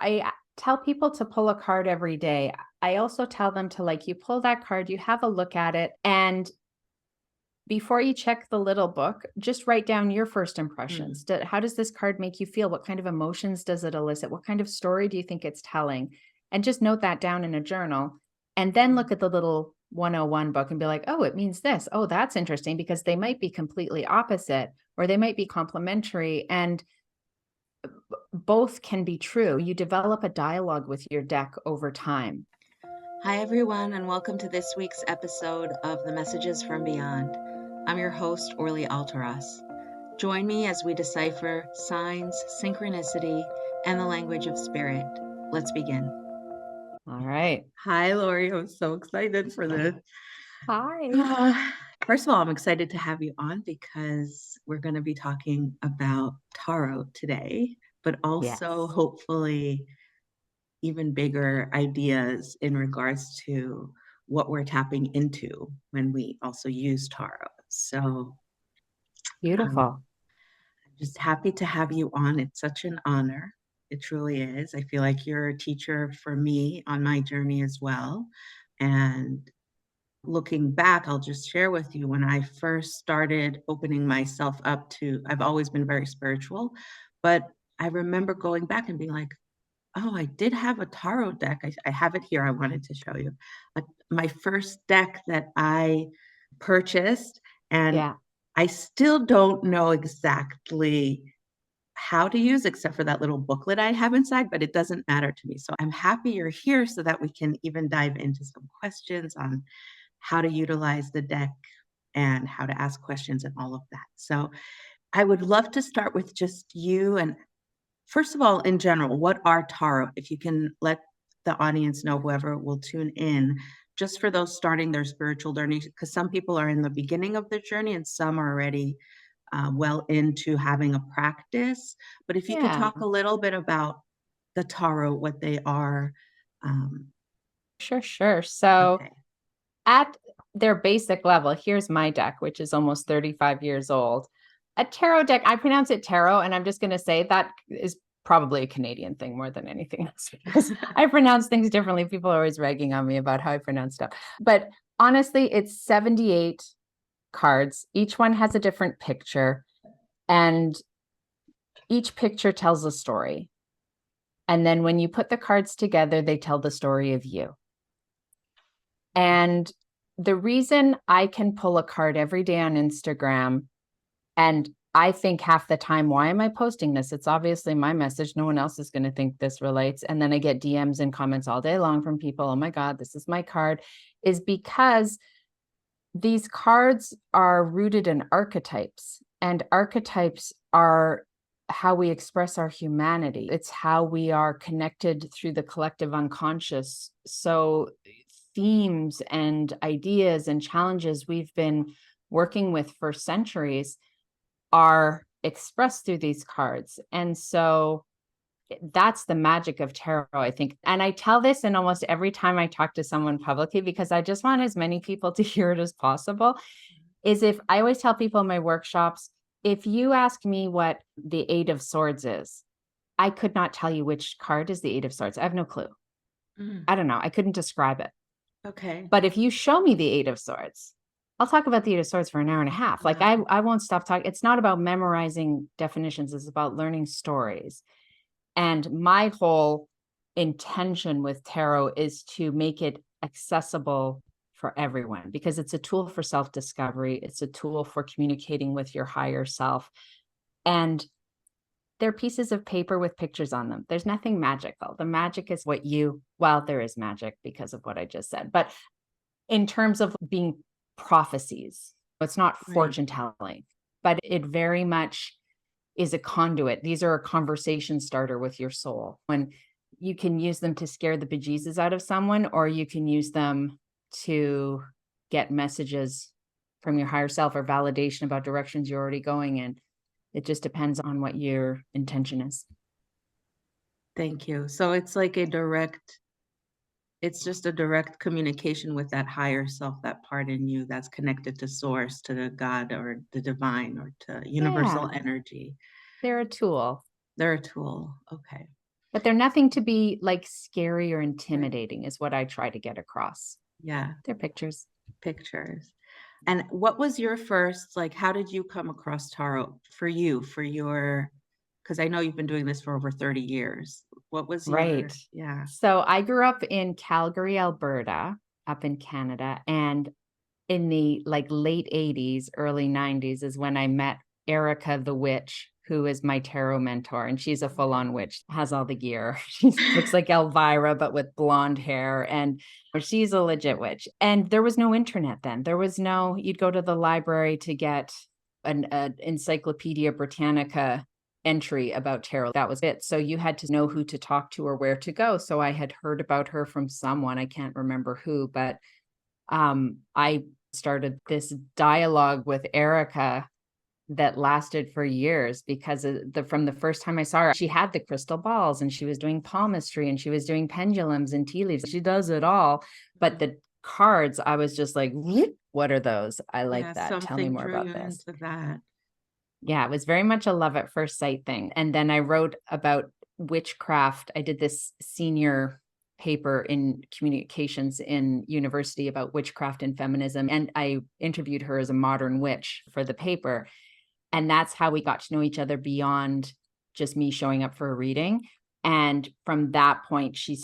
I tell people to pull a card every day. I also tell them to, like, you pull that card, you have a look at it, and before you check the little book, just write down your first impressions. How does this card make you feel? What kind of emotions does it elicit? What kind of story do you think it's telling? And just note that down in a journal. And then look at the little 101 book and be like, oh, it means this. Oh, that's interesting, because they might be completely opposite or they might be complementary. And both can be true. You develop a dialogue with your deck over time. Hi, everyone, and welcome to this week's episode of the Messages from Beyond. I'm your host, Orly. Join me as we decipher signs, synchronicity, and the language of spirit. Let's begin. All right. Hi, Lori. I'm so excited for this. Hi. First of all, I'm excited to have you on because we're going to be talking about tarot today, but also Yes. hopefully even bigger ideas in regards to what we're tapping into when we also use tarot. So Beautiful. I'm just happy to have you on. It's such an honor. It truly is. I feel like you're a teacher for me on my journey as well. And looking back, I'll just share with you when I first started opening myself up to, I've always been very spiritual, but I remember going back and being like, oh, I did have a tarot deck. I have it here. I wanted to show you. My first deck that I purchased, and Yeah. I still don't know exactly how to use except for that little booklet I have inside, but it doesn't matter to me. So I'm happy you're here so that we can even dive into some questions on how to utilize the deck and how to ask questions and all of that. So I would love to start with just you and first of all, in general, what are tarot? If you can let the audience know, whoever will tune in, just for those starting their spiritual journey, because some people are in the beginning of their journey and some are already well into having a practice. But if you could Yeah. talk a little bit about the tarot, what they are. Sure. So Okay. at their basic level, here's my deck, which is almost 35 years old. A tarot deck, I pronounce it tarot, and I'm just going to say that is probably a Canadian thing more than anything else, because I pronounce things differently. People are always ragging on me about how I pronounce stuff. But honestly, it's 78 cards. Each one has a different picture, and each picture tells a story. And then when you put the cards together, they tell the story of you. And the reason I can pull a card every day on Instagram, and I think half the time, why am I posting this? It's obviously my message. No one else is going to think this relates. And then I get DMs and comments all day long from people, oh my God, this is my card, is because these cards are rooted in archetypes, and archetypes are how we express our humanity. It's how we are connected through the collective unconscious. So themes and ideas and challenges we've been working with for centuries are expressed through these cards. And so that's the magic of tarot, I think. And I tell this in almost every time I talk to someone publicly, because I just want as many people to hear it as possible. Is if I always tell people in my workshops, if you ask me what the Eight of Swords is, I could not tell you which card is the Eight of Swords. I have no clue. I don't know. I couldn't describe it. Okay. But if you show me the Eight of Swords, I'll talk about the Eight of Swords for an hour and a half. Like I won't stop talking. It's not about memorizing definitions. It's about learning stories. And my whole intention with tarot is to make it accessible for everyone, because it's a tool for self-discovery. It's a tool for communicating with your higher self. And they're pieces of paper with pictures on them. There's nothing magical. The magic is well, there is magic because of what I just said. But in terms of being prophecies, it's not fortune telling, but it very much is a conduit. These are a conversation starter with your soul. And you can use them to scare the bejesus out of someone, or you can use them to get messages from your higher self or validation about directions you're already going in. It just depends on what your intention is. Thank you. So it's like it's just a direct communication with that higher self, that part in you that's connected to source, to the God or the divine or to universal Yeah, energy. they're a tool. They're a tool. Okay. But they're nothing to be like scary or Right. intimidating is what I try to get across. Yeah, They're pictures. pictures. And what was your first, like, how did you come across tarot for you, for your, because I know you've been doing this for over 30 years. What was Right. your, yeah. So I grew up in Calgary, Alberta, up in Canada, and in the like late 80s, early 90s is when I met Erica the witch, who is my tarot mentor. And she's a full-on witch, has all the gear. She looks like Elvira, but with blonde hair. And she's a legit witch. And there was no internet then. There was no, you'd go to the library to get an Encyclopedia Britannica entry about tarot. That was it. So you had to know who to talk to or where to go. So I had heard about her from someone, I can't remember who, but I started this dialogue with Erica that lasted for years because from the first time I saw her, she had the crystal balls and she was doing palmistry and she was doing pendulums and tea leaves. She does it all. But the cards, I was just like, what are those? I like Yeah, that. Tell me something more drew about you this. into that. Yeah, it was very much a love at first sight thing. And then I wrote about witchcraft. I did this senior paper in communications in university about witchcraft and feminism. And I interviewed her as a modern witch for the paper. And that's how we got to know each other beyond just me showing up for a reading. And from that point, she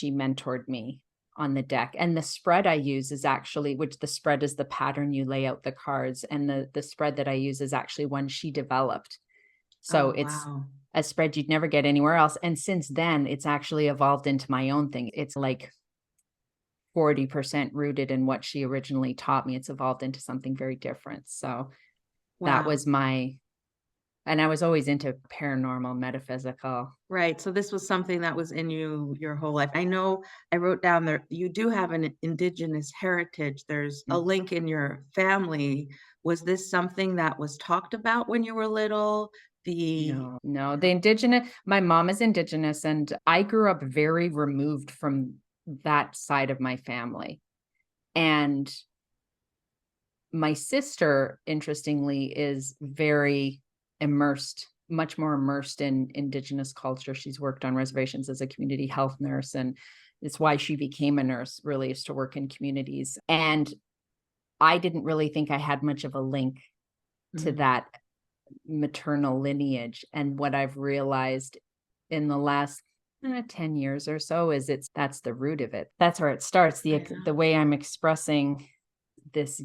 mentored me on the deck. And the spread I use is actually, which the spread is the pattern you lay out the cards. And the spread that I use is actually one she developed. So Oh, it's wow. a spread you'd never get anywhere else. And since then, it's actually evolved into my own thing. It's like 40% rooted in what she originally taught me. It's evolved into something very different. So that Wow. was and I was always into paranormal, metaphysical. Right. So this was something that was in you your whole life. I know I wrote down there you do have an Indigenous heritage. There's a Mm. link in your family. Was this something that was talked about when you were little? The No, no, the Indigenous, my mom is Indigenous, and I grew up very removed from that side of my family. And my sister, interestingly, is very immersed, much more immersed in Indigenous culture. She's worked on reservations as a community health nurse, and it's why she became a nurse, really, is to work in communities. And I didn't really think I had much of a link to Mhm. that maternal lineage. And what I've realized in the last 10 years or so is that's the root of it. That's where it starts. Right The on. way I'm expressing this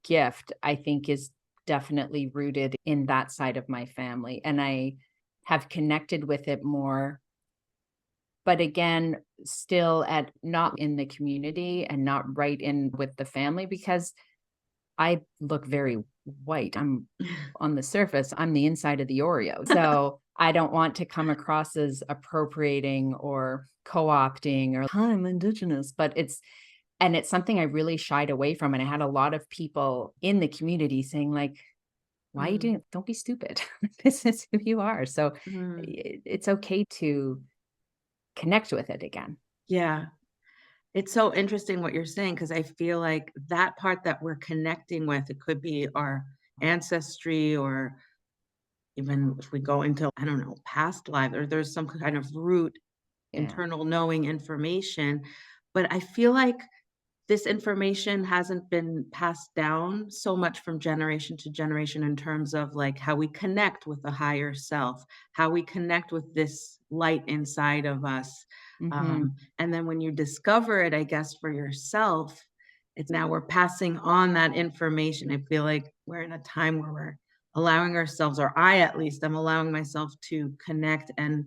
gift, I think, is definitely rooted in that side of my family. And I have connected with it more. But again, still at not in the community and not right in with the family because I look very white. I'm on the surface, I'm the inside of the Oreo. So I don't want to come across as appropriating or co-opting or "Hi, I'm Indigenous," but it's something I really shied away from. And I had a lot of people in the community saying, like, why are you doing Mm, it? Don't be stupid. This is who you are. So mm. it's okay to connect with it again. Yeah. It's so interesting what you're saying because I feel like that part that we're connecting with, it could be our ancestry or even if we go into, I don't know, past lives or there's some kind of root Yeah. internal knowing information. But I feel like this information hasn't been passed down so much from generation to generation in terms of like how we connect with the higher self, how we connect with this light inside of us. Hmm. And then when you discover it, I guess, for yourself, it's now we're passing on that information. I feel like we're in a time where we're allowing ourselves, or I at least, I'm allowing myself to connect and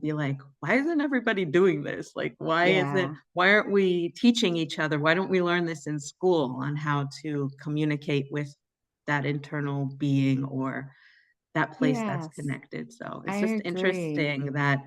be like, why isn't everybody doing this? Like, Yeah. why aren't we teaching each other? Why don't we learn this in school on how to communicate with that internal being or that place that's Yes. connected? So I it's just agree. interesting that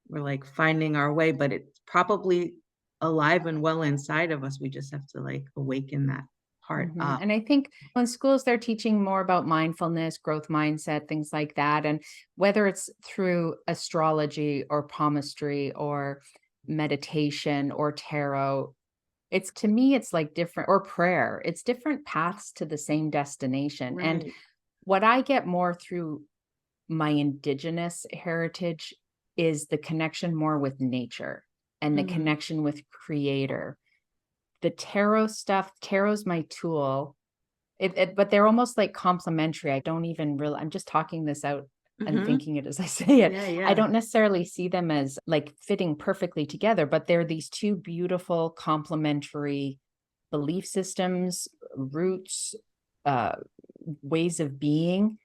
we're like finding our way, but it's probably alive and well inside of us. We just have to like awaken that part up. And I think in schools, they're teaching more about mindfulness, growth mindset, things like that. And whether it's through astrology or palmistry or meditation or tarot, it's to me, it's like different, or prayer, it's different paths to the same destination. And Right. what I get more through my Indigenous heritage is the connection more with nature and the connection with creator. The tarot stuff, tarot's my tool. But they're almost like complementary. I don't even really, I'm just talking this out and thinking it as I say it. Yeah. I don't necessarily see them as like fitting perfectly together, but they're these two beautiful complementary belief systems, roots, ways of being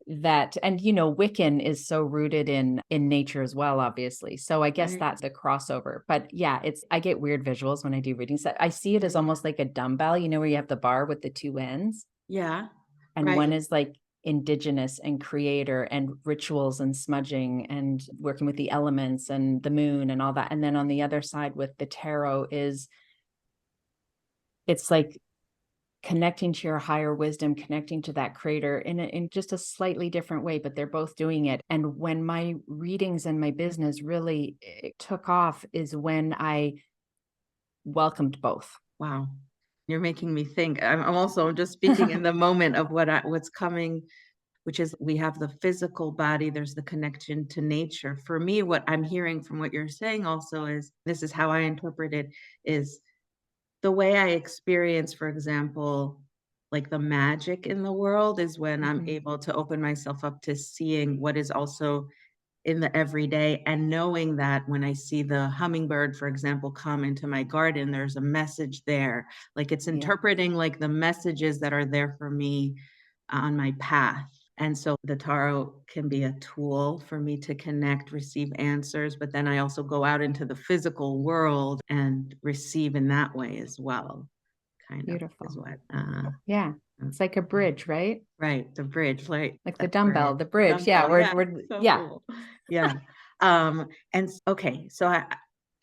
that, and Wiccan is so rooted in nature as well, obviously. So I guess that's the crossover. But yeah, I get weird visuals when I do readings. I see it as almost like a dumbbell, where you have the bar with the two ends. Yeah. And one is like indigenous and creator and rituals and smudging and working with the elements and the moon and all that. And then on the other side with the tarot it's like connecting to your higher wisdom, connecting to that creator in just a slightly different way, but they're both doing it. And when my readings and my business really took off is when I welcomed both. Wow. You're making me think. I'm also just speaking in the moment of what's coming, which is we have the physical body, there's the connection to nature. For me, what I'm hearing from what you're saying also is, this is how I interpret it, is the way I experience, for example, like the magic in the world is when I'm able to open myself up to seeing what is also in the everyday, and knowing that when I see the hummingbird, for example, come into my garden, there's a message there. Like it's interpreting like the messages that are there for me on my path. And so the tarot can be a tool for me to connect, receive answers, but then I also go out into the physical world and receive in that way as well. Kind Beautiful. of is what. Yeah. It's like a bridge, right? Right. The bridge, right. Like the dumbbell, the bridge. Yeah. We're So yeah. cool. Yeah. Okay. So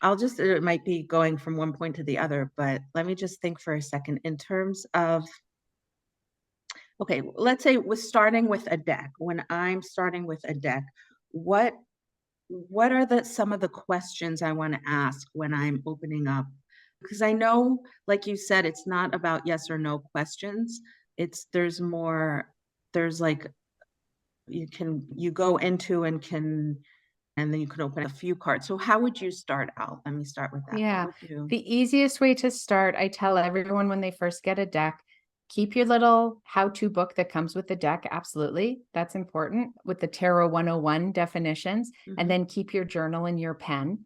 I'll just, it might be going from one point to the other, but let me just think for a second in terms of, okay, let's say we're starting with a deck. When I'm starting with a deck, what are some of the questions I want to ask when I'm opening up? Because I know, like you said, it's not about yes or no questions. There's more, there's like, you go into and then you can open a few cards. So how would you start out? Let me start with that. Yeah. The easiest way to start, I tell everyone when they first get a deck, keep your little how-to book that comes with the deck. Absolutely. That's important, with the Tarot 101 definitions. And then keep your journal and your pen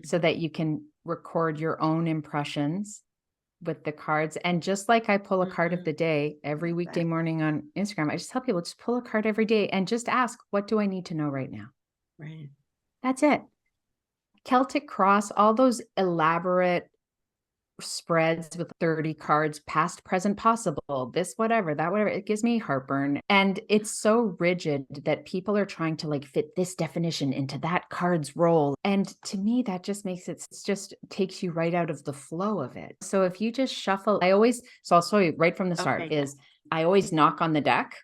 so that you can record your own impressions with the cards. And just like I pull a card of the day every weekday morning on Instagram, I just tell people, just pull a card every day and just ask, what do I need to know right now? Right. That's it. Celtic Cross, all those elaborate spreads with 30 cards, past, present, possible, this, whatever, that, whatever, it gives me heartburn. And it's so rigid that people are trying to like fit this definition into that card's role. And to me, that just makes it just takes you right out of the flow of it. So if you just shuffle, so I'll show you right from the start is I always knock on the deck.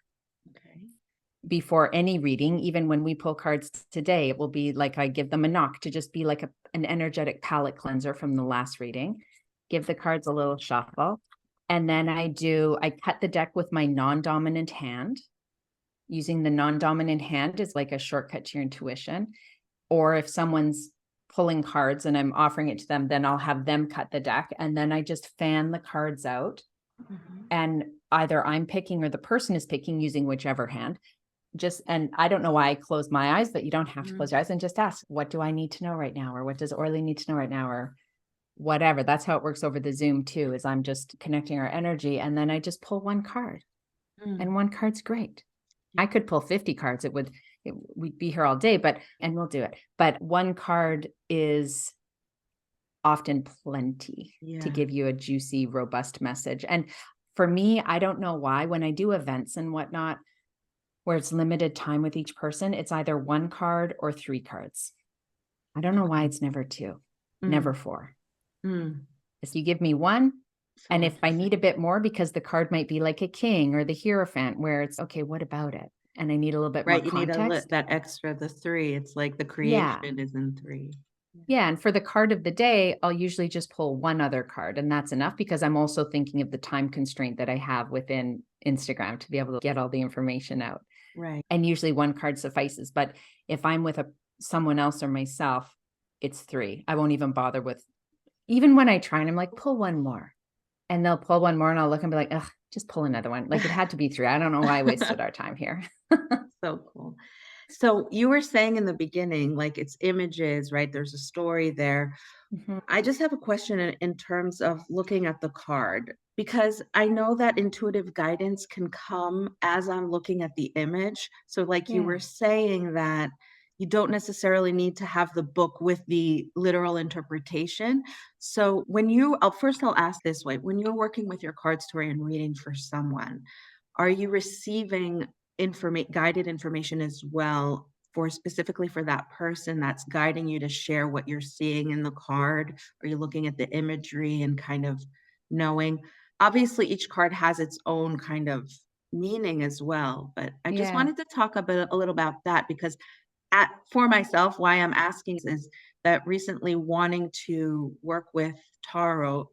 Before any reading, even when we pull cards today, it will be like I give them a knock to just be like an energetic palette cleanser from the last reading. Give the cards a little shuffle. And then I cut the deck with my non-dominant hand. Using the non-dominant hand is like a shortcut to your intuition. Or if someone's pulling cards and I'm offering it to them, then I'll have them cut the deck. And then I just fan the cards out. And either I'm picking or the person is picking using whichever hand. And I don't know why I close my eyes, but you don't have to close your eyes, and just ask, what do I need to know right now? Or what does Orly need to know right now? Or whatever. That's how it works over the Zoom too, is I'm just connecting our energy. And then I just pull one card and one card's great. I could pull 50 cards. We'd be here all day, and we'll do it. But one card is often plenty to give you a juicy, robust message. And for me, I don't know why, when I do events and whatnot, where it's limited time with each person, it's either one card or 3 cards. I don't know why it's never 2, never 4. If you give me one, and if I need a bit more, because the card might be like a king or the Hierophant, where it's, okay, what about it? And I need a little bit more context. You need that extra, the 3. It's like the creation is in 3. Yeah. And for the card of the day, I'll usually just pull one other card, and that's enough, because I'm also thinking of the time constraint that I have within Instagram to be able to get all the information out. Right. And usually one card suffices. But if I'm with someone else or myself, it's 3. I won't even bother with, even when I try and I'm like, pull one more, and they'll pull one more and I'll look and be like, ugh, just pull another one. Like, it had to be 3. I don't know why I wasted our time here. So cool. So you were saying in the beginning, like it's images, right? There's a story there. Mhm. I just have a question in terms of looking at the card, because I know that intuitive guidance can come as I'm looking at the image. So, like you Yeah. were saying, that you don't necessarily need to have the book with the literal interpretation. So, I'll ask this way: when you're working with your card story and reading for someone, are you receiving guided information as well for specifically for that person that's guiding you to share what you're seeing in the card? Are you looking at the imagery and kind of knowing? Obviously, each card has its own kind of meaning as well, but I just Yeah. wanted to talk a little about that, because for myself, why I'm asking is that recently wanting to work with tarot,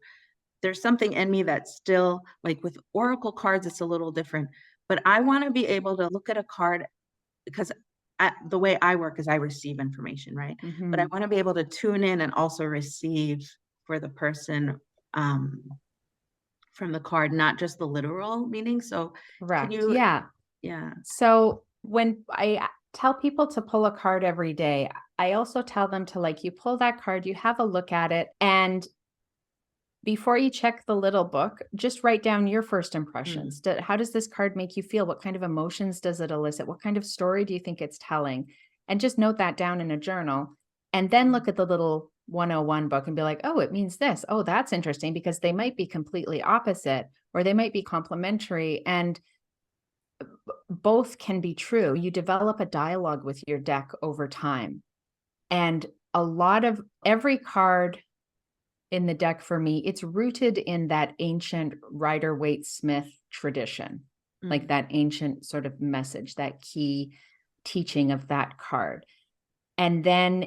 there's something in me that's still like with oracle cards, it's a little different, but I want to be able to look at a card, because the way I work is I receive information, right? But I Mhm. want to be able to tune in and also receive for the person, um, from the card, not just the literal meaning. So can Correct. you, Yeah. yeah. So when I tell people to pull a card every day, I also tell them to, like, you pull that card, you have a look at it, and before you check the little book, just write down your first impressions. Mm, How does this card make you feel? What kind of emotions does it elicit? What kind of story do you think it's telling? And just note that down in a journal. And then mm, look at the little 101 book and be like, oh, it means this. Oh, that's interesting, because they might be completely opposite or they might be complementary. And both can be true. You develop a dialogue with your deck over time. And a lot of every card in the deck for me, it's rooted in that ancient Rider-Waite-Smith tradition, like mm, that ancient sort of message, that key teaching of that card. And then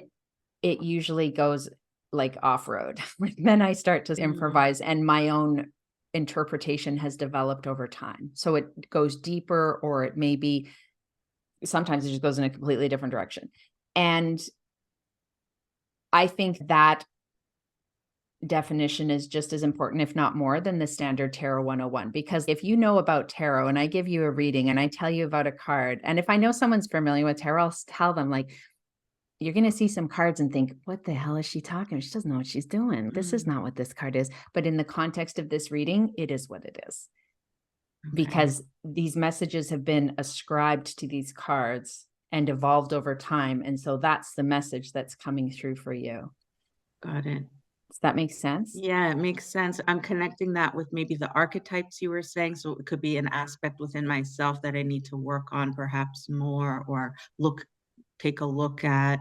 it usually goes like off-road. Then I start to mm. improvise, and my own interpretation has developed over time. So it goes deeper, or it may be sometimes it just goes in a completely different direction. And I think that definition is just as important, if not more, than the standard tarot 101. Because if you know about tarot and I give you a reading and I tell you about a card, and if I know someone's familiar with tarot, I'll tell them, like, you're going to see some cards and think, what the hell is she talking about? She doesn't know what she's doing. This is Mm, not what this card is. But in the context of this reading, it is what it is, okay, because these messages have been ascribed to these cards and evolved over time. And so that's the message that's coming through for you. got it. Does that make sense? Yeah, it makes sense. I'm connecting that with maybe the archetypes you were saying. So it could be an aspect within myself that I need to work on perhaps more, or take a look at,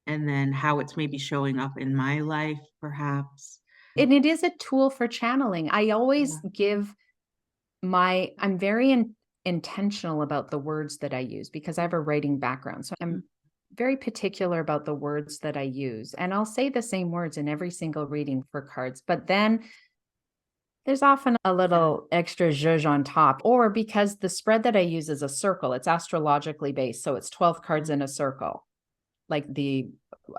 and then how it's maybe showing up in my life, perhaps. And it is a tool for channeling. I always Yeah. give I'm very intentional about the words that I use, because I have a writing background. So Mm, I'm very particular about the words that I use. And I'll say the same words in every single reading for cards. But then there's often a yeah. little extra zhuzh on top, or because the spread that I use is a circle, it's astrologically based. So it's 12 cards Mm, in a circle, like the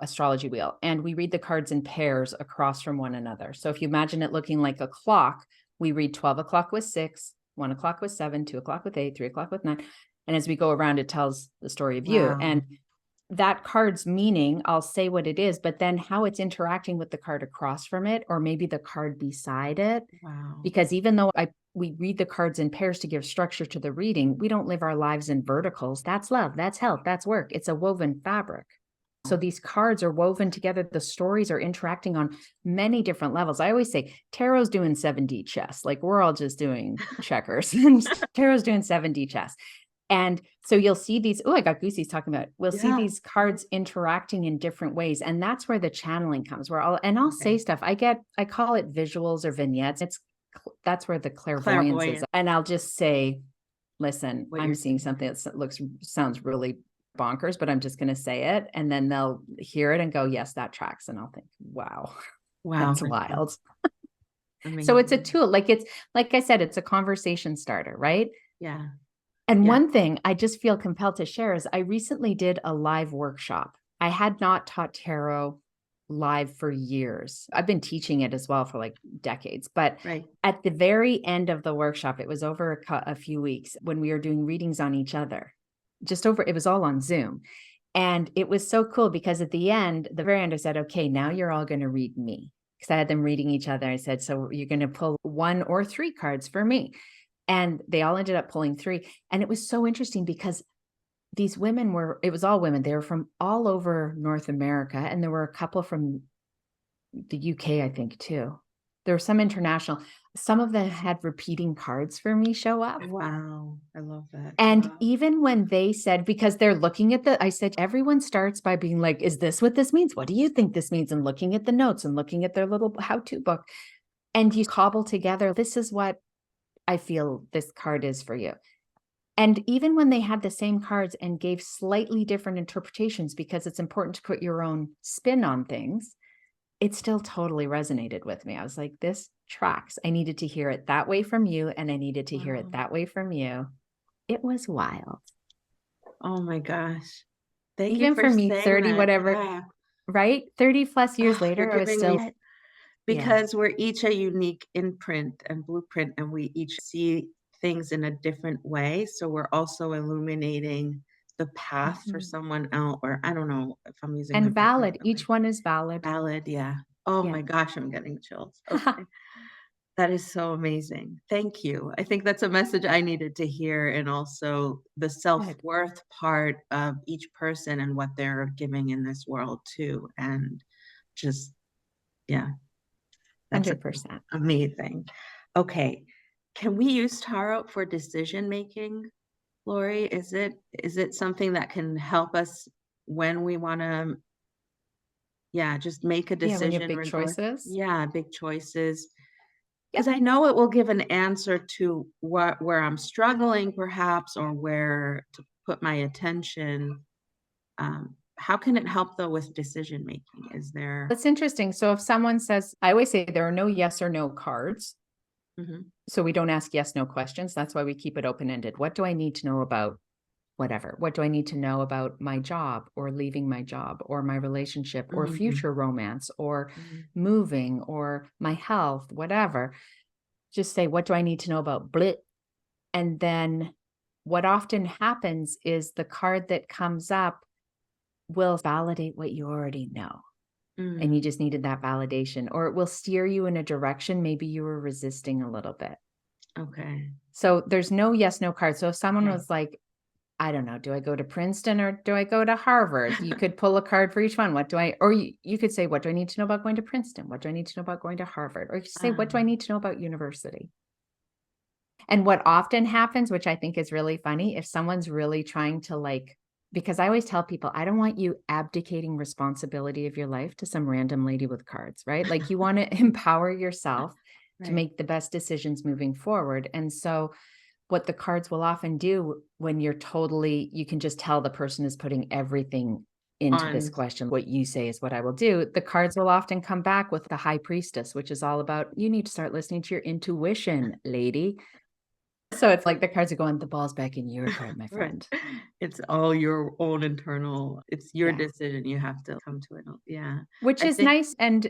astrology wheel. And we read the cards in pairs across from one another. So if you imagine it looking like a clock, we read 12 o'clock with 6, 1 o'clock with 7, 2 o'clock with 8, 3 o'clock with 9. And as we go around, it tells the story of you. wow. And that card's meaning, I'll say what it is, but then how it's interacting with the card across from it, or maybe the card beside it. Wow. Because even though we read the cards in pairs to give structure to the reading, we don't live our lives in verticals. That's love, that's health, that's work. It's a woven fabric. So these cards are woven together. The stories are interacting on many different levels. I always say tarot's doing 7D chess. Like, we're all just doing checkers, and tarot's doing 7D chess. And so you'll see these, oh, I got goosies talking about it. We'll see Yeah. these cards interacting in different ways. And that's where the channeling comes, where I'll say Okay. stuff. I call it visuals or vignettes. That's where the clairvoyance is. Clairvoyant, And I'll just say, listen, what I'm you're seeing saying. something that sounds really bonkers, but I'm just going to say it. And then they'll hear it and go, yes, that tracks. And I'll think, wow, Wow. that's wild. So it's a Amazing. tool. Like I said, it's a conversation starter, right? Yeah. And Yeah. one thing I just feel compelled to share is I recently did a live workshop. I had not taught tarot live for years. I've been teaching it as well for like decades, but Right. at the very end of the workshop, it was over a few weeks when we were doing readings on each other, it was all on Zoom. And it was so cool because at the very end, I said, okay, now you're all going to read me. Because I had them reading each other. I said, so you're going to pull 1 or 3 cards for me. And they all ended up pulling 3. And it was so interesting because these women it was all women. They were from all over North America. And there were a couple from the UK, I think, too. There were some international. Some of them had repeating cards for me show up. Wow. I love that. And Wow. even when they said, because they're looking at I said, everyone starts by being like, is this what this means? What do you think this means? And looking at the notes and looking at their little how-to book. And you cobble together, this is what I feel this card is for you. And even when they had the same cards and gave slightly different interpretations, because it's important to put your own spin on things, it still totally resonated with me. I was like, this tracks. I needed to hear it that way from you, and I needed to hear it that way from you. It was wild. Oh my gosh. Thank you Even for for me, saying 30, that. whatever, Yeah. right? 30 plus years You're later, I was giving me still, because we're each a unique imprint and blueprint, and we each see things in a different way. So we're also illuminating the path for Mhm. someone else, or I don't know if I'm using And the word valid. the Each right. one is valid. Valid, yeah. Oh Yeah. my gosh, I'm getting chills. Okay. That is so amazing. Thank you. I think that's a message I needed to hear, and also the Good. self-worth part of each person and what they're giving in this world too. And just, yeah, that's 100%. amazing. Okay. Can we use tarot for decision making, Lori? Is it something that can help us when we want to, yeah, just make a Yeah, when you have decision big choices. yeah, big choices? Yep. Because I know it will give an answer to where I'm struggling perhaps, or where to put my attention. How can it help though with decision making? Is there That's interesting. So if someone says, I always say there are no yes or no cards. Mhm. So we don't ask yes, no questions. That's why we keep it open-ended. What do I need to know about whatever? What do I need to know about my job or leaving my job or my relationship or Mhm. future romance or Mhm. moving or my health, whatever? Just say, what do I need to know about blit? And then what often happens is the card that comes up will validate what you already know. And you Mm. just needed that validation, or it will steer you in a direction maybe you were resisting a little bit. Okay. So there's no yes, no card. So if someone Okay. was like, I don't know, do I go to Princeton or do I go to Harvard? You could pull a card for each one. Or you could say, what do I need to know about going to Princeton? What do I need to know about going to Harvard? Or you could say, what do I need to know about university? And what often happens, which I think is really funny, if someone's really trying to because I always tell people, I don't want you abdicating responsibility of your life to some random lady with cards, right? Like you want to empower yourself to Right. make the best decisions moving forward. And so what the cards will often do when you can just tell the person is putting everything into this On question. What you say is what I will do. The cards will often come back with the high priestess, which is all about, you need to start listening to your intuition, lady. So it's like the cards are going, the ball's back in your court, my right. friend. It's all your own internal, it's your Yeah. decision. You have to come to it. Yeah. Which I is think nice. And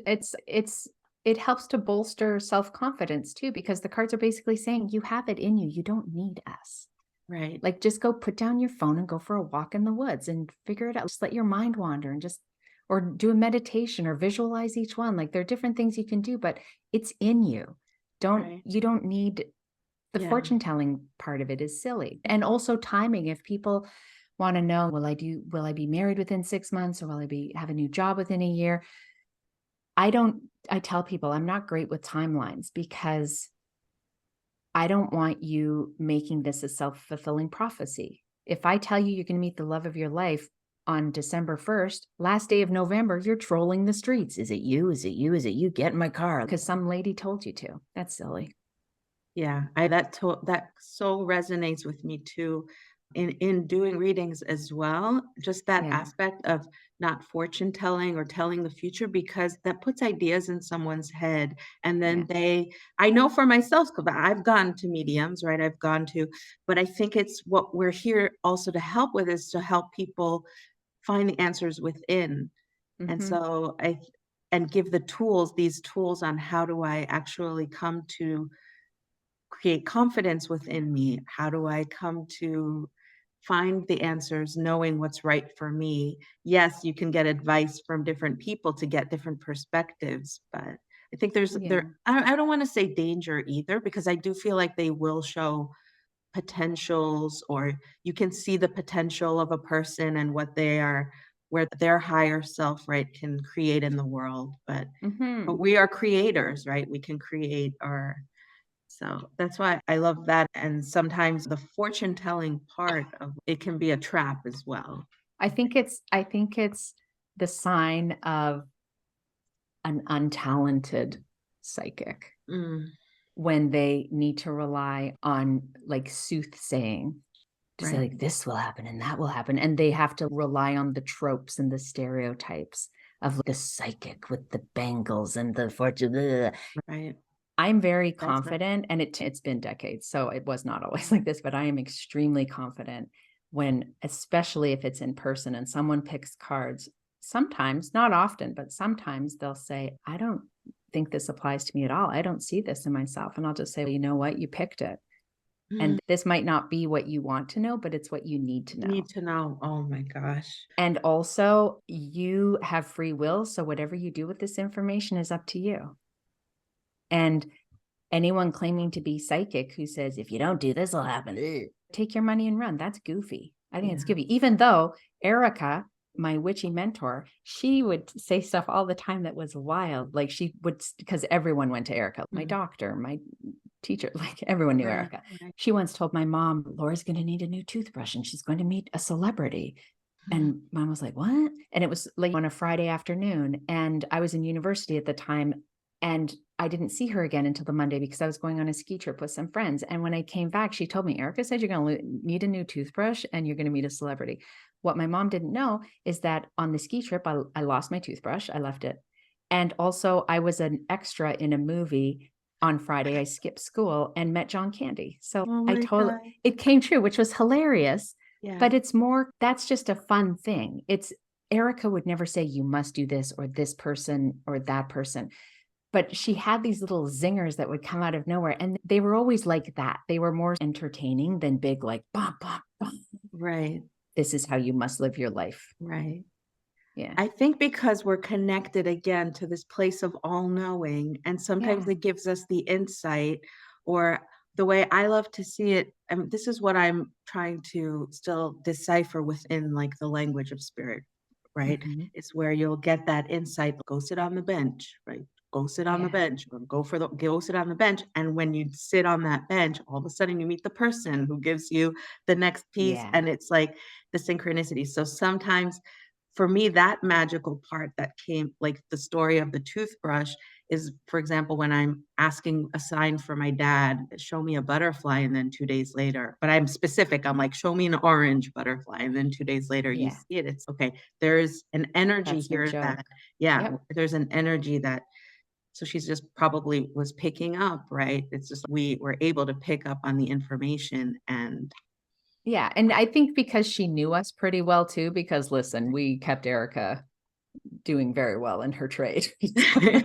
it helps to bolster self-confidence too, because the cards are basically saying you have it in you. You don't need us. right. Like just go put down your phone and go for a walk in the woods and figure it out. Just let your mind wander and or do a meditation or visualize each one. Like there are different things you can do, but it's in you. Right. You don't need the Yeah. fortune telling part of it is silly. And also timing. If people want to know, will I be married within 6 months or will I have a new job within a year? I tell people I'm not great with timelines because I don't want you making this a self-fulfilling prophecy. If I tell you you're going to meet the love of your life on December 1st, last day of November, you're trolling the streets. Is it you? Is it you? Is it you? Get in my car because some lady told you to. That's silly. Yeah, that so resonates with me too in doing readings as well. Just that Yeah. aspect of not fortune telling or telling the future, because that puts ideas in someone's head, and Yeah. then I know for myself, because I've gone to mediums, right? But I think it's what we're here also to help with, is to help people find the answers within. And Mhm. so and give these tools on how do I actually come to create confidence within me? How do I come to find the answers knowing what's right for me? Yes, you can get advice from different people to get different perspectives, but I think Yeah. I don't want to say danger either, because I do feel like they will show potentials, or you can see the potential of a person and what they are, where their higher self, right, can create in the world. But Mhm. we are creators, right? We can create our, so that's why I love that. And sometimes the fortune telling part of it can be a trap as well. I think it's the sign of an untalented psychic Mm, when they need to rely on like soothsaying to say right, like this will happen and that will happen, and they have to rely on the tropes and the stereotypes of the psychic with the bangles and the fortune. Ugh. right. I'm very That's not, confident, and it's been decades, so it was not always like this, but I am extremely confident when, especially if it's in person and someone picks cards. Sometimes, not often, but sometimes they'll say, I don't think this applies to me at all. I don't see this in myself. And I'll just say, well, you know what? You picked it. mm, And this might not be what you want to know, but it's what you need to know. need to know. Oh my gosh. And also, you have free will. So whatever you do with this information is up to you. And anyone claiming to be psychic who says, if you don't do this, will happen, ugh, take your money and run. That's goofy. I think it's Yeah. goofy. Even though Erica, my witchy mentor, she would say stuff all the time that was wild. Like she would, because everyone went to Erica, my Mm, doctor, my teacher, like everyone knew right, Erica. right. She once told my mom, Laura's going to need a new toothbrush and she's going to meet a celebrity. Mm, And mom was like, what? And it was like on a Friday afternoon. And I was in university at the time. And I didn't see her again until the Monday because I was going on a ski trip with some friends. And when I came back, she told me, Erica said you're going to need a new toothbrush and you're going to meet a celebrity. What my mom didn't know is that on the ski trip, I lost my toothbrush. I left it. And also, I was an extra in a movie on Friday. I skipped school and met John Candy. So oh I my told God. it came true, which was hilarious. Yeah. But it's more, that's just a fun thing. It's Erica would never say you must do this or this person or that person. But she had these little zingers that would come out of nowhere. And they were always like that. They were more entertaining than big, like, bum, bum, bum. Right, This is how you must live your life. right. Yeah. I think because we're connected again to this place of all knowing, and sometimes Yeah. it gives us the insight, or the way I love to see it. And this is what I'm trying to still decipher within like the language of spirit, right? Mhm. It's where you'll get that insight, go sit on the bench, right? Go sit on the Yeah. bench, or go sit on the bench. And when you sit on that bench, all of a sudden you meet the person who gives you the next piece. Yeah. And it's like the synchronicity. So sometimes for me, that magical part that came, like the story of the toothbrush, is, for example, when I'm asking a sign for my dad, show me a butterfly, and then 2 days later, but I'm specific, I'm like, show me an orange butterfly, and then 2 days later, you Yeah. see it. It's okay. There's an energy That's no here that, joke. yeah, Yep. there's an energy that, so she's just probably was picking up, right? It's just we were able to pick up on the information and Yeah. And I think because she knew us pretty well too, because listen, we kept Erica doing very well in her trade. right,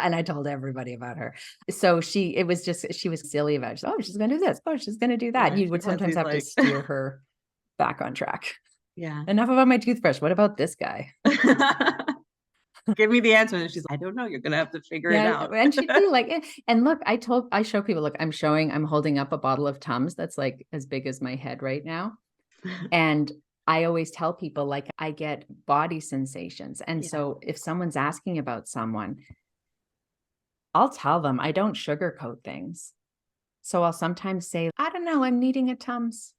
And I told everybody about her. So it was just, she was silly about it. Oh, she's going to do this. Oh, she's going to do that. yeah, You she would has sometimes these have to like, steer her back on track. yeah. Enough about my toothbrush. What about this guy? Give me the answer. And she's like, I don't know. You're gonna have to figure it Yeah. out. And she'd be like, eh. And look, I show people, look, I'm holding up a bottle of Tums that's like as big as my head right now. And I always tell people, like, I get body sensations. And Yeah. so if someone's asking about someone, I'll tell them I don't sugarcoat things. So I'll sometimes say, I don't know, I'm needing a Tums.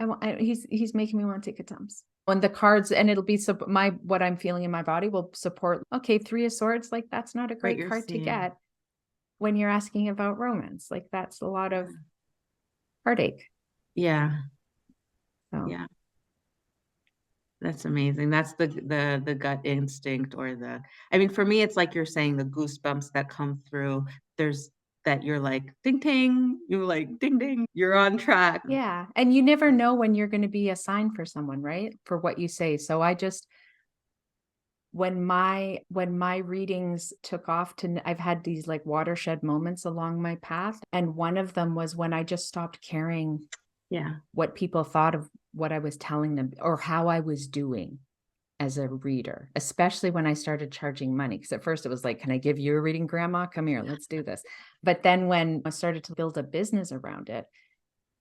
He's making me want to take a Tums. When the cards, and it'll be what I'm feeling in my body will support. Okay, Three of Swords, like that's not a What great you're card to seeing. get when you're asking about romance. Like that's a lot of heartache. Yeah. So Yeah. That's amazing. That's the gut instinct, or the, I mean, for me, it's like you're saying, the goosebumps that come through. There's that you're like, ding, ding, you're like, ding, ding, you're on track. Yeah. And you never know when you're going to be a sign for someone, right? For what you say. So I just, when my readings took off I've had these like watershed moments along my path. And one of them was when I just stopped caring Yeah. what people thought of what I was telling them or how I was doing as a reader, especially when I started charging money. Because at first it was like, can I give you a reading, grandma? Come here, let's do this. But then when I started to build a business around it,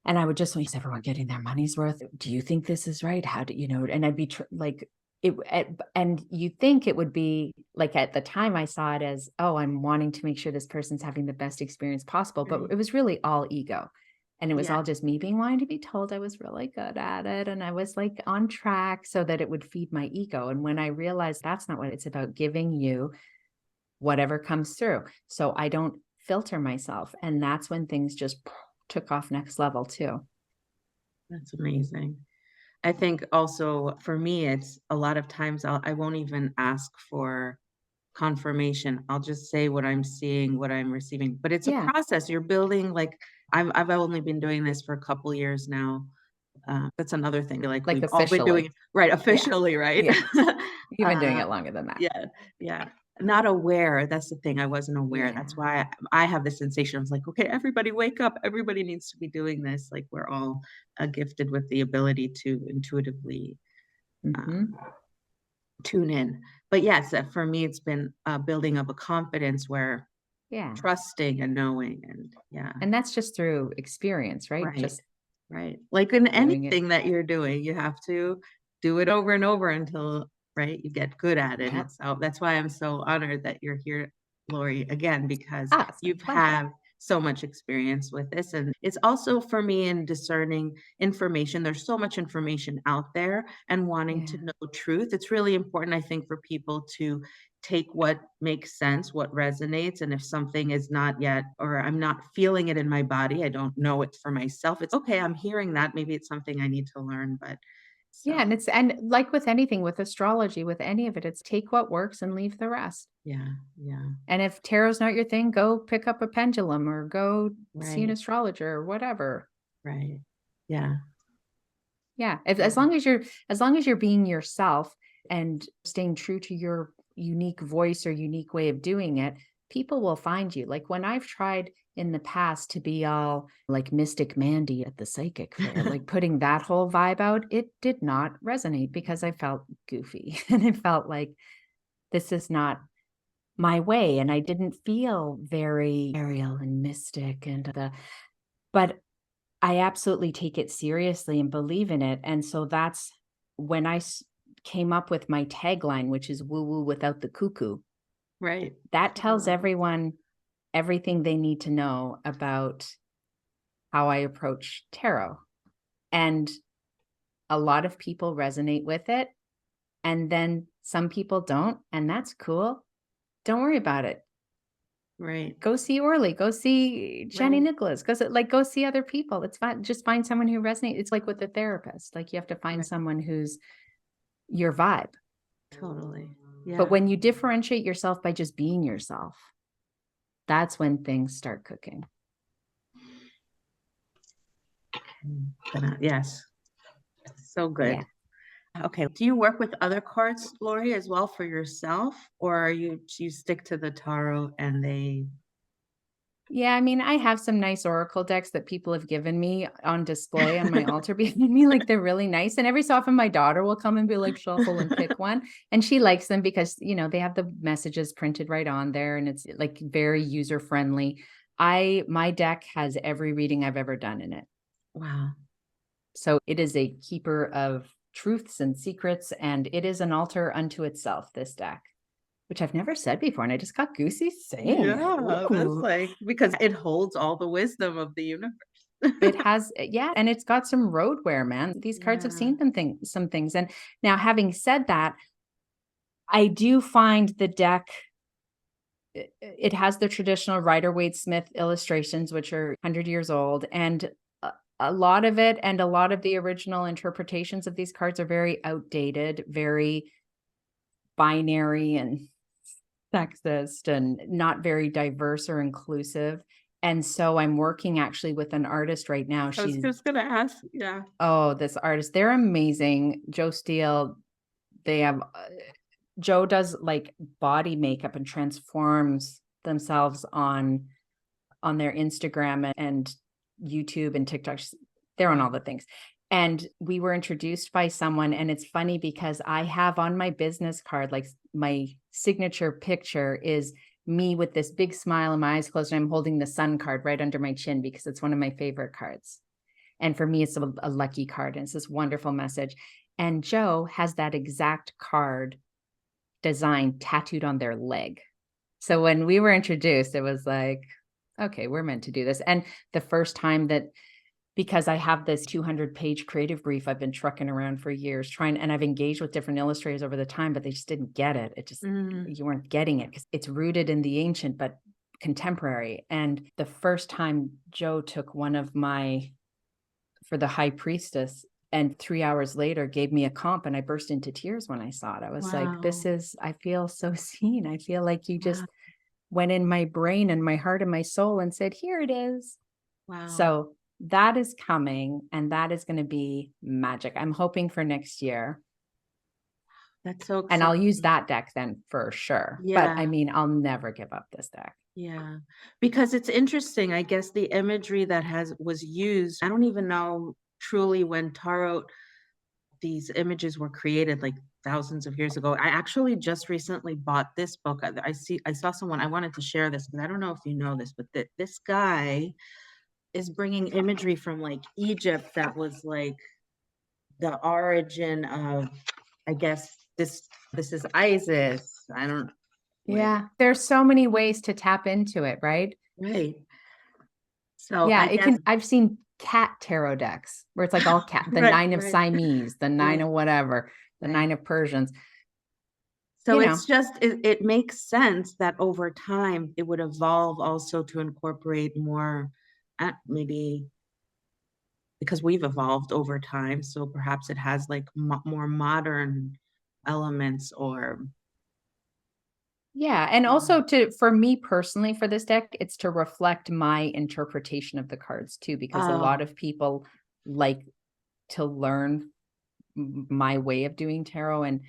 and I would just, is everyone getting their money's worth? Do you think this is right? How do you know? And I'd be like, and you think it would be like at the time I saw it as, oh, I'm wanting to make sure this person's having the best experience possible. But Right. it was really all ego. And it was Yeah. all just me being wanting to be told I was really good at it. And I was like on track so that it would feed my ego. And when I realized that's not what it's about, giving you whatever comes through. So I don't filter myself. And that's when things just took off next level too. That's amazing. I think also for me, it's a lot of times I won't even ask for confirmation. I'll just say what I'm seeing, what I'm receiving. But it's a Yeah. process. You're building like I've only been doing this for a couple years now. That's another thing. Like Like we've all been doing officially. it right Yeah. officially, right? Yeah. You've been doing uh, it longer than that. yeah, yeah. Not aware. That's the thing. I wasn't aware. Yeah. That's why I have the sensation. I was like, okay, everybody wake up. Everybody needs to be doing this. Like we're all gifted with the ability to intuitively Mm-hmm. um, tune in. But yes, for me, it's been building up a confidence where Yeah. trusting and knowing and yeah, And that's just through experience, right? right, Just right. Like in doing it. anything that you're doing, you have to do it over and over until right you get good at it. Yep. And so that's why I'm so honored that you're here, Lori, again, because Ah, it's my you've pleasure. have so much experience with this. And it's also for me in discerning information. There's so much information out there and wanting to Yeah. know truth. It's really important, I think, for people to take what makes sense, what resonates. And if something is not yet, or I'm not feeling it in my body, I don't know it for myself. It's okay. I'm hearing that. Maybe it's something I need to learn, but Yeah. so And like with anything, with astrology, with any of it, it's take what works and leave the rest. yeah, yeah, And if tarot's not your thing, go pick up a pendulum or go see an right, astrologer or whatever. right. Yeah, Yeah. yeah, As long as you're being yourself and staying true to your unique voice or unique way of doing it, people will find you. Like when I've tried in the past to be all like Mystic Mandy at the psychic fair, like putting that whole vibe out, it did not resonate because I felt goofy and I felt like this is not my way. And I didn't feel very aerial and mystic but I absolutely take it seriously and believe in it. And so that's when came up with my tagline, which is woo woo without the cuckoo. right. That tells everyone everything they need to know about how I approach tarot. And a lot of people resonate with it. And then some people don't. And that's cool. Don't worry about it. Right, Go see Orly, go see Jenny right, Nicholas, go see other people. It's fine. Just find someone who resonates. It's like with a therapist. Like you have to find right. someone who's your vibe. Totally. But Yeah. when you differentiate yourself by just being yourself, that's when things start cooking. Yes. So Yeah. good. Okay. Do you work with other cards, Lori, as well for yourself, or are you stick to the tarot and they? Yeah, I mean, I have some nice oracle decks that people have given me on display on my altar behind me. Like they're really nice. And every so often my daughter will come and be like, shuffle and pick one. And she likes them because, they have the messages printed right on there and it's like very user friendly. My deck has every reading I've ever done in it. Wow. So it is a keeper of truths and secrets, and it is an altar unto itself, this deck, which I've never said before. And I just got goosey saying it. Yeah, that's Ooh. like because it holds all the wisdom of the universe. It has, yeah, and it's got some road wear, man. These cards have Yeah. seen some things. And now, having said that, I do find the deck, it has the traditional Rider-Waite-Smith illustrations, which are 100 years old. And a lot of it and a lot of the original interpretations of these cards are very outdated, very binary and sexist and not very diverse or inclusive. And so I'm working actually with an artist right now. I was She's, just gonna ask. Yeah. oh, this artist, they're amazing. Joe Steele, they have, Joe does like body makeup and transforms themselves on their Instagram and YouTube and TikTok. They're on all the things. And we were introduced by someone, and it's funny because I have on my business card, like my signature picture is me with this big smile and my eyes closed, and I'm holding the sun card right under my chin because it's one of my favorite cards. And for me, it's a lucky card, and it's this wonderful message. And Joe has that exact card design tattooed on their leg. So when we were introduced, it was like, okay, we're meant to do this. And the first time that, because I have this 200-page creative brief I've been trucking around for years trying, and I've engaged with different illustrators over the time, but they just didn't get it. It just, you weren't getting it because it's rooted in the ancient, but contemporary. And the first time Joe took one of my, for the high priestess, and 3 hours later gave me a comp, and I burst into tears when I saw it. I was like, this is, I feel so seen. I feel like you just went in my brain and my heart and my soul and said, here it is. Wow. So that is coming, and that is going to be magic. I'm hoping for next year. That's so exciting. And I'll use that deck then for sure. Yeah. But I mean, I'll never give up this deck. Yeah, because it's interesting. I guess the imagery that was used, I don't even know truly when tarot, these images were created like thousands of years ago. I actually just recently bought this book. I saw someone, I wanted to share this because I don't know if you know this, but this guy is bringing imagery from like Egypt that was like the origin of, I guess this is Isis. I don't. Yeah, there's so many ways to tap into it, right? Right. So Yeah, I it guess, can. I've seen cat tarot decks where it's like all cat, the right, nine of right, Siamese, the nine right, of whatever, the right. nine of Persians. So it's just, it makes sense that over time it would evolve also to incorporate more, maybe because we've evolved over time. So perhaps it has like more modern elements or. Yeah, and also for me personally, for this deck, it's to reflect my interpretation of the cards too, because a lot of people like to learn my way of doing tarot,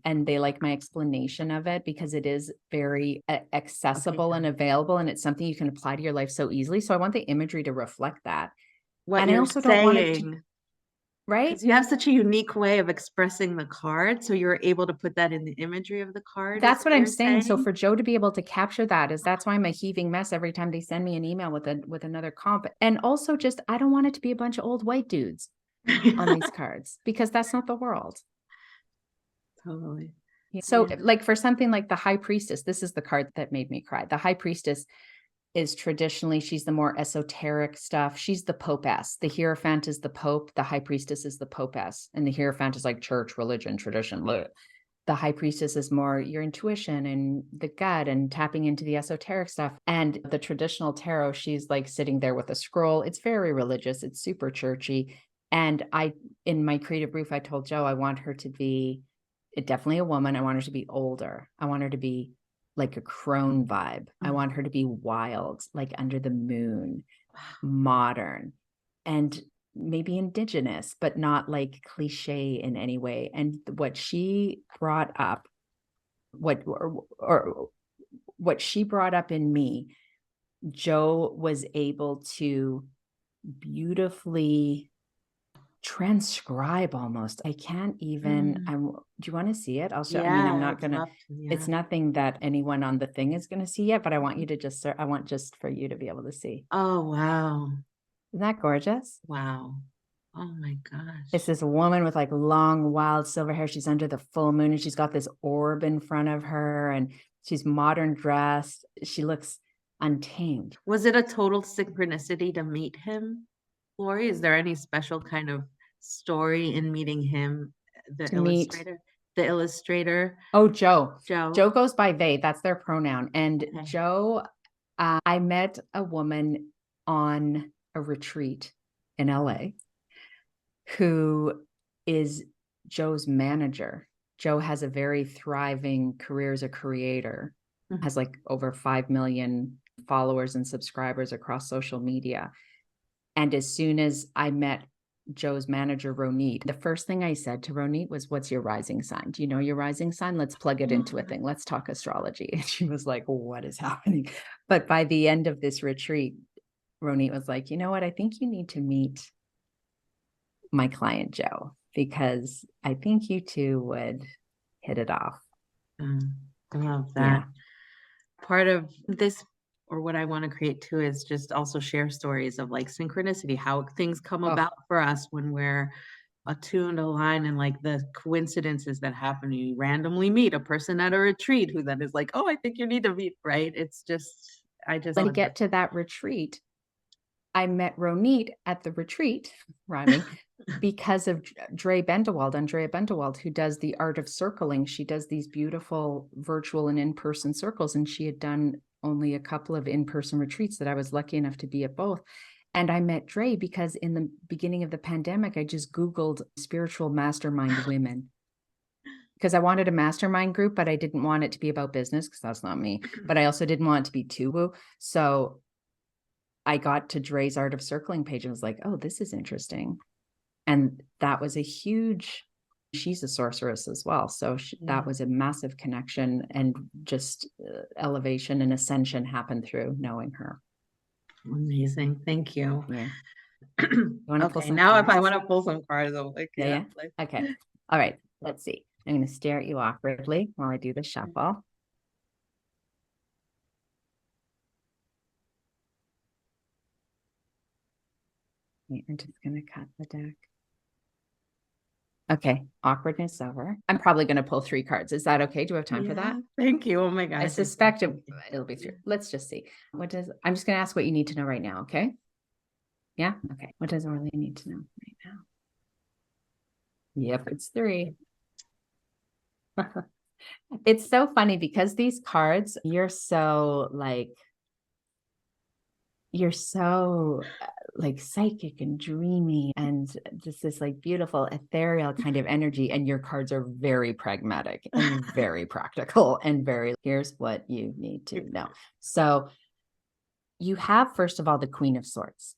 and they like my explanation of it because it is very accessible and available, and it's something you can apply to your life so easily. So I want the imagery to reflect that. What And I you're also don't want it to, saying, right? because you have such a unique way of expressing the card, so you're able to put that in the imagery of the card. That's Is what what I'm you're saying. So saying? for Joe to be able to capture that that's why I'm a heaving mess every time they send me an email with another comp. And also just, I don't want it to be a bunch of old white dudes on these cards because that's not the world. Totally. So like for something like the High Priestess, this is the card that made me cry. The High Priestess is traditionally, she's the more esoteric stuff. She's the Popess. The Hierophant is the Pope. The High Priestess is the Popess. And the Hierophant is like church, religion, tradition. The High Priestess is more your intuition and the gut and tapping into the esoteric stuff. And the traditional tarot, she's like sitting there with a scroll. It's very religious. It's super churchy. And in my creative brief, I told Joe, I want her to be definitely a woman. I want her to be older. I want her to be like a crone vibe. I want her to be wild, like under the moon, modern, and maybe indigenous, but not like cliche in any way. And what she brought up, or what she brought up in me, Joe was able to beautifully transcribe almost. I can't even, do you want to see it? I'll show, I mean, I'm not going to, it's nothing that anyone on the thing is going to see yet, but I want you to just, I want just for you to be able to see. Oh, wow. Isn't that gorgeous? Wow. Oh my gosh. It's this woman with like long, wild silver hair. She's under the full moon and she's got this orb in front of her and she's modern dressed. She looks untamed. Was it a total synchronicity to meet him, Lori? Is there any special kind of story in meeting him, the illustrator? Oh, Joe. Joe. Joe goes by they. That's their pronoun. And Joe, I met a woman on a retreat in LA who is Joe's manager. Joe has a very thriving career as a creator, has like over 5 million followers and subscribers across social media. And as soon as I met Joe's manager, Ronit, the first thing I said to Ronit was, what's your rising sign? Do you know your rising sign? Let's plug it into a thing. Let's talk astrology. And she was like, what is happening? But by the end of this retreat, Ronit was like, you know what? I think you need to meet my client, Joe, because I think you two would hit it off. I love that. Part of this, or what I want to create too, is just also share stories of like synchronicity, how things come about for us when we're attuned, aligned, and like the coincidences that happen. You randomly meet a person at a retreat who then is like, oh, I think you need to meet, right? It's just, I just When I love get to that retreat, I met Ronit at the retreat, rhyming, because of Andrea Bendewald, who does the art of circling. She does these beautiful virtual and in-person circles, and she had done only a couple of in-person retreats that I was lucky enough to be at both. And I met Dre because in the beginning of the pandemic, I just Googled spiritual mastermind women because I wanted a mastermind group, but I didn't want it to be about business because that's not me. But I also didn't want it to be too woo. So I got to Dre's Art of Circling page and was like, oh, this is interesting. And that was a huge, she's a sorceress as well. So that was a massive connection, and just elevation and ascension happened through knowing her. Amazing. Thank you. Yeah. Okay, now if I want to pull some cards, I'm like, yeah. Okay. All right. Let's see. I'm going to stare at you awkwardly while I do the shuffle. I'm just going to cut the deck. Okay, awkwardness over. I'm probably going to pull 3 cards. Is that okay? Do we have time for that? Thank you. Oh my God. I suspect it'll be 3. Let's just see. I'm just going to ask what you need to know right now, okay? Yeah? Okay. What does Orly need to know right now? Yep, it's 3. It's so funny because these cards, you're so like psychic and dreamy, and this is like beautiful ethereal kind of energy, and your cards are very pragmatic and very practical and very, here's what you need to know. So you have, first of all, the Queen of Swords,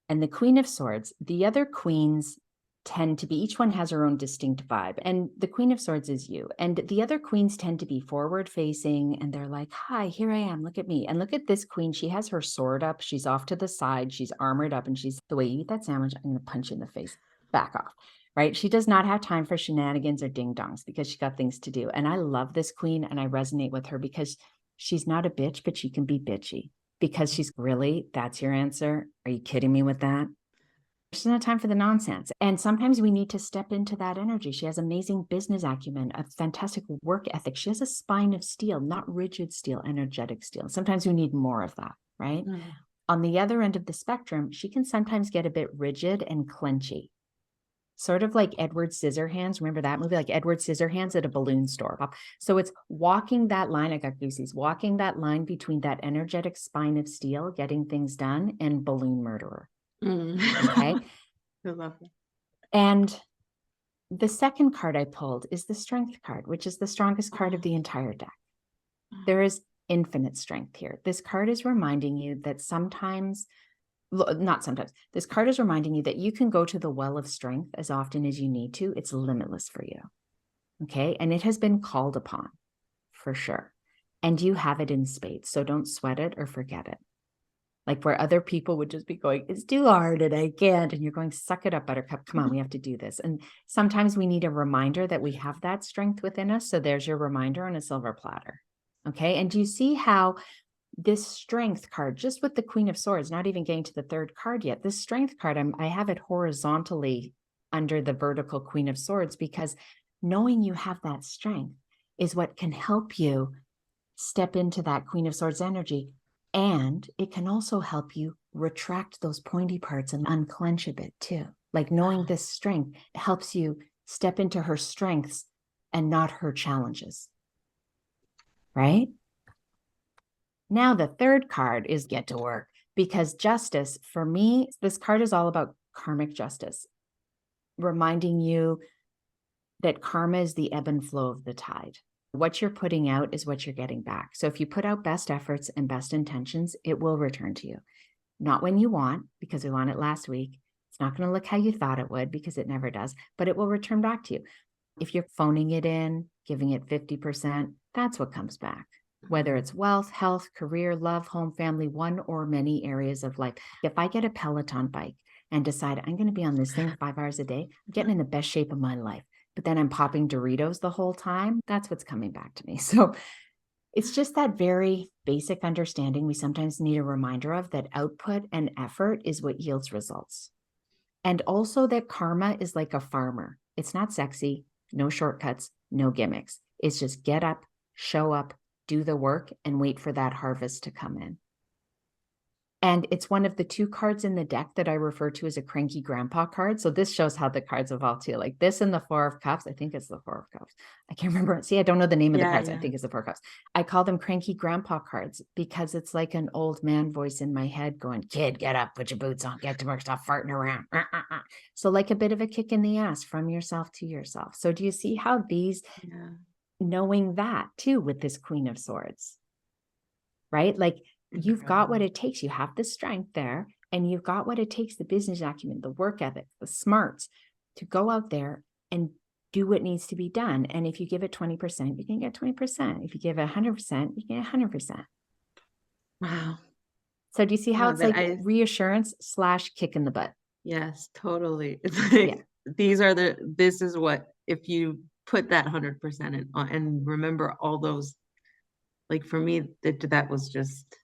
and the Queen of Swords, the other queens tend to be, each one has her own distinct vibe, and the Queen of Swords is you, and the other queens tend to be forward facing, and they're like, hi, here I am, look at me. And look at this queen, she has her sword up, she's off to the side, she's armored up, and she's, the way you eat that sandwich, I'm going to punch you in the face, back off, right? She does not have time for shenanigans or ding dongs because she got things to do. And I love this queen, and I resonate with her because she's not a bitch, but she can be bitchy, because she's, really, that's your answer? Are you kidding me with that? She's not time for the nonsense. And sometimes we need to step into that energy. She has amazing business acumen, a fantastic work ethic. She has a spine of steel, not rigid steel, energetic steel. Sometimes we need more of that, right? On the other end of the spectrum, she can sometimes get a bit rigid and clenchy. Sort of like Edward Scissorhands. Remember that movie? Like Edward Scissorhands at a balloon store. So it's walking that line, I got goosies, walking that line between that energetic spine of steel, getting things done, and balloon murderer. Okay. I love that. And the second card I pulled is the Strength card, which is the strongest card of the entire deck. There is infinite strength here. This card is reminding you that sometimes, not sometimes, this card is reminding you that you can go to the well of strength as often as you need to. It's limitless for you. Okay. And it has been called upon for sure. And you have it in spades. So don't sweat it or forget it. Like where other people would just be going, it's too hard and I can't. And you're going, suck it up, buttercup. Come on, we have to do this. And sometimes we need a reminder that we have that strength within us. So there's your reminder on a silver platter. Okay. And do you see how this strength card, just with the Queen of Swords, not even getting to the third card yet, this strength card, I have it horizontally under the vertical Queen of Swords, because knowing you have that strength is what can help you step into that Queen of Swords energy. And it can also help you retract those pointy parts and unclench a bit too. Like knowing this strength helps you step into her strengths and not her challenges. Right? Now the third card is get to work, because justice, for me, this card is all about karmic justice, reminding you that karma is the ebb and flow of the tide. What you're putting out is what you're getting back. So if you put out best efforts and best intentions, it will return to you. Not when you want, because we want it last week. It's not going to look how you thought it would, because it never does, but it will return back to you. If you're phoning it in, giving it 50%, that's what comes back. Whether it's wealth, health, career, love, home, family, one or many areas of life. If I get a Peloton bike and decide I'm going to be on this thing 5 hours a day, I'm getting in the best shape of my life, but then I'm popping Doritos the whole time, that's what's coming back to me. So it's just that very basic understanding we sometimes need a reminder of, that output and effort is what yields results. And also that karma is like a farmer. It's not sexy, no shortcuts, no gimmicks. It's just get up, show up, do the work, and wait for that harvest to come in. And it's one of the 2 cards in the deck that I refer to as a cranky grandpa card. So this shows how the cards evolve too. Like this and the 4 of Cups. I think it's the 4 of Cups. I can't remember. See, I don't know the name of the cards. I think it's the 4 of Cups. I call them cranky grandpa cards because it's like an old man voice in my head going, kid, get up, put your boots on, get to work, stop farting around. So like a bit of a kick in the ass from yourself to yourself. So do you see how these, knowing that too with this Queen of Swords, right? Like, you've got what it takes. You have the strength there, and you've got what it takes, the business acumen, the work ethic, the smarts to go out there and do what needs to be done. And if you give it 20%, you can get 20%. If you give it 100%, you get 100%. Wow. So do you see how it's like reassurance / kick in the butt? Yes, totally. It's like, this is what, if you put that 100% in, and remember all those, like for me, that was just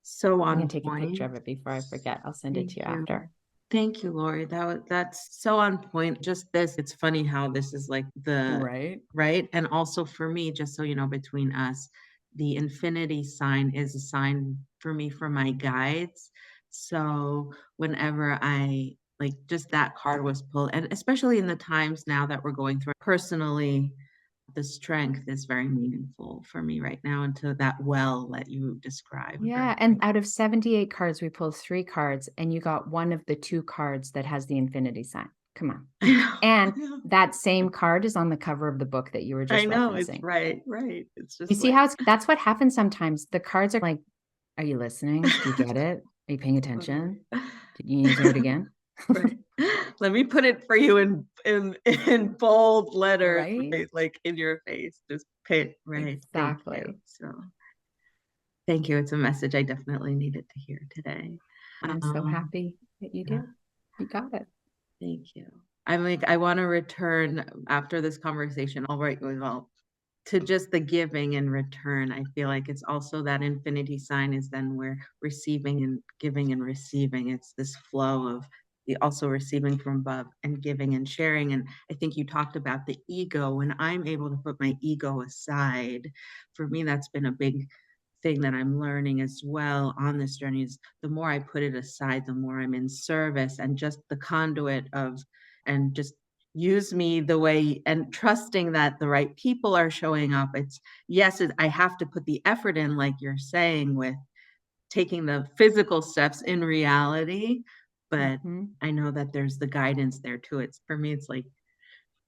so on I'm gonna take point. a picture of it before I forget. I'll send it to you after. Thank you, Lori. That's so on point. Just this, it's funny how this is like right. And also for me, just so you know, between us, the infinity sign is a sign for me for my guides. So whenever I like, just that card was pulled, and especially in the times now that we're going through personally, the strength is very meaningful for me right now, into that well that you described. Yeah. And out of 78 cards, we pulled 3 cards, and you got one of the 2 cards that has the infinity sign. Come on. And that same card is on the cover of the book that you were just referencing. It's right. It's just, you see how that's what happens sometimes. The cards are like, are you listening? Do you get it? Are you paying attention? Did you need to hear it again? Right. Let me put it for you in bold letters, right? Like in your face. Just pay it right. Exactly. So thank you. It's a message I definitely needed to hear today. I'm so happy that you did. You got it. Thank you. I'm like, I want to return after this conversation. All right, well, to just the giving and return. I feel like it's also that infinity sign is then we're receiving and giving and receiving. It's this flow of the also receiving from above and giving and sharing. And I think you talked about the ego. When I'm able to put my ego aside, for me, that's been a big thing that I'm learning as well on this journey, is the more I put it aside, the more I'm in service and just the conduit of, and just use me the way, and trusting that the right people are showing up. It's I have to put the effort in, like you're saying, with taking the physical steps in reality, but I know that there's the guidance there too. It's for me, it's like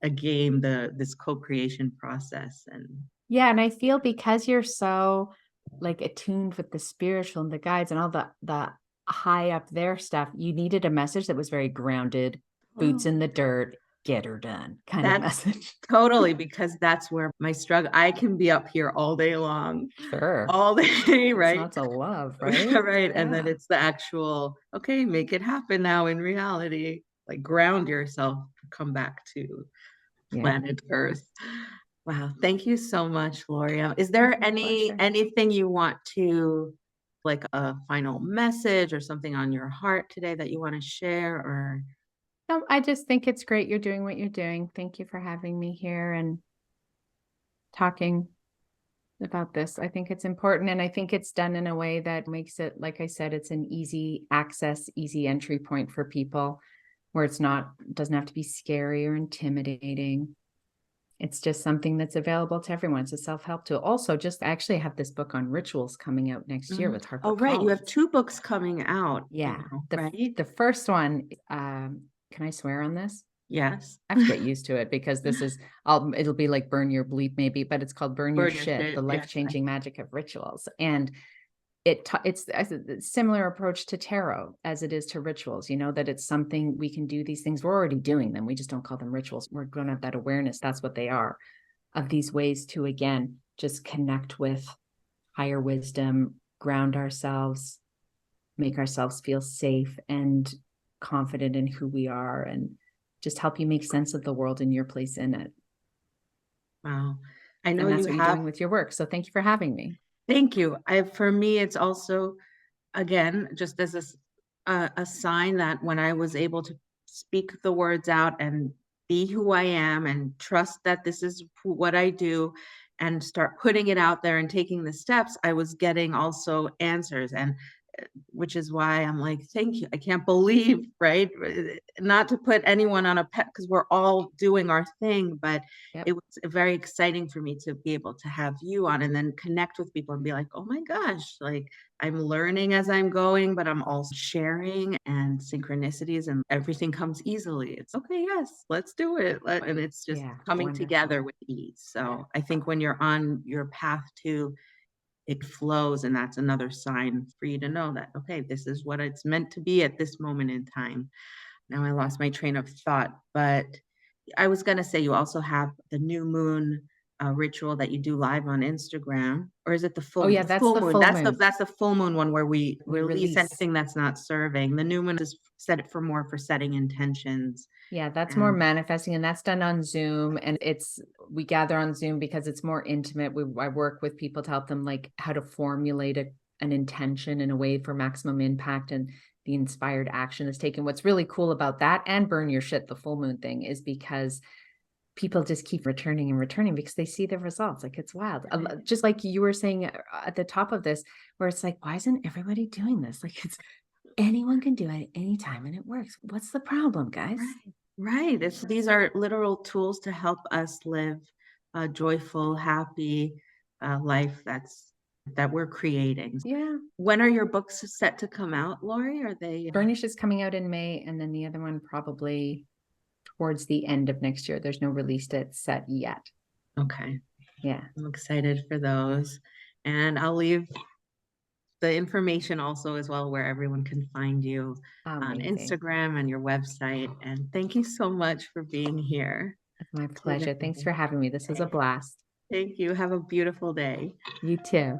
a game, this co-creation process. And and I feel because you're so like attuned with the spiritual and the guides and all the high up there stuff, you needed a message that was very grounded, boots in the dirt, get her done kind of message. Totally, because that's where my struggle, I can be up here all day long. Sure. All day, right? Lots of love, right? Right. Yeah. And then it's the actual, okay, make it happen now in reality, like ground yourself, come back to planet Earth. Wow. Thank you so much, Gloria. Is there anything you want to, like a final message or something on your heart today that you want to share? Or no, I just think it's great you're doing what you're doing. Thank you for having me here and talking about this. I think it's important, and I think it's done in a way that makes it, like I said, it's an easy access, easy entry point for people, where doesn't have to be scary or intimidating. It's just something that's available to everyone. It's a self-help tool. Also, I actually have this book on rituals coming out next year with HarperCollins. Oh, right. You have 2 books coming out. Yeah. Right. The first one, can I swear on this? Yes. I have to get used to it because this is, it'll be like burn your bleep maybe, but it's called burn your Burn your shit, the shit. Yeah. life-changing magic of rituals. And it's a similar approach to tarot as it is to rituals, you know, that it's something we can do these things. We're already doing them. We just don't call them rituals. We're going to have that awareness. That's what they are, of these ways to, again, just connect with higher wisdom, ground ourselves, make ourselves feel safe and confident in who we are, and just help you make sense of the world and your place in it. Wow. I know And that's you what you're have. doing with your work. So thank you for having me. Thank you. For me, it's also, again, just as a sign that when I was able to speak the words out and be who I am and trust that this is what I do and start putting it out there and taking the steps, I was getting also answers. And which is why I'm like, thank you. I can't believe, right? Not to put anyone on a pet because we're all doing our thing, but Yep. it was very exciting for me to be able to have you on and then connect with people and be like, oh my gosh, like I'm learning as I'm going, but I'm also sharing and synchronicities and everything comes easily. It's okay, yes, let's do it. And it's just Yeah. coming together Wonderful. with ease. So I think when you're on your path to it flows, and that's another sign for you to know that, okay, this is what it's meant to be at this moment in time. Now I lost my train of thought, but I was going to say you also have the new moon ritual that you do live on Instagram, or is it Oh yeah, the that's full the moon? full moon. That's the full moon one where we We release release. anything that's not serving. The new moon is set it for more for setting intentions. Yeah, that's more And manifesting, and that's done on Zoom. And we gather on Zoom because it's more intimate. I work with people to help them like how to formulate an intention in a way for maximum impact, and the inspired action is taken. What's really cool about that and burn your shit, the full moon thing, is because people just keep returning and returning because they see the results. Like it's wild. Just like you were saying at the top of this, where it's like, why isn't everybody doing this? Like anyone can do it at any time and it works. What's the problem, guys? right, right. These are literal tools to help us live a joyful, happy life that we're creating. Yeah. When are your books set to come out, Lori? Are they Burnish is coming out in May, and then the other one probably towards the end of next year. There's no release date set yet. okay? Yeah. I'm excited for those. And I'll leave the information also as well where everyone can find you on Amazing. Instagram and your website. And thank you so much for being here My today. pleasure. Thanks for having me. This was a blast. Thank you. Have a beautiful day. You too.